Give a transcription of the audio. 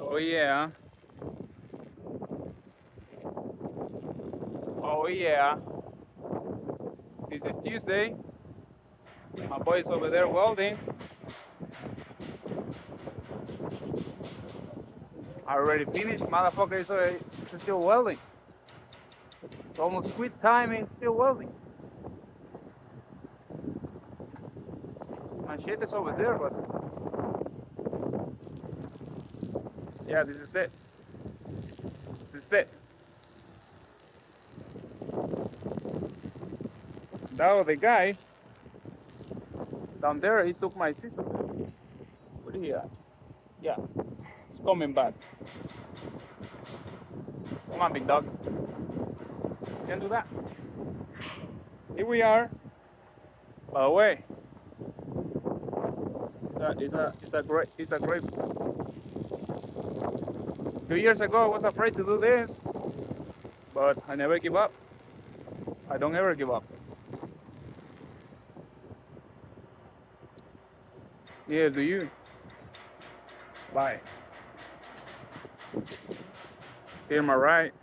Oh yeah. Oh yeah. This is Tuesday. My boy's over there welding. I already finished. Motherfucker is still welding. It's almost quit time and still welding. My shit is over there, but yeah, this is it. This is it. That was the guy down there. He took my scissors. What do you got? Yeah, it's coming back. Come on, big dog. Can't do that. Here we are. By the way, it's a great. 2 years ago, I was afraid to do this, but I never give up. I don't ever give up. Yeah, do you? Bye. Here, my right.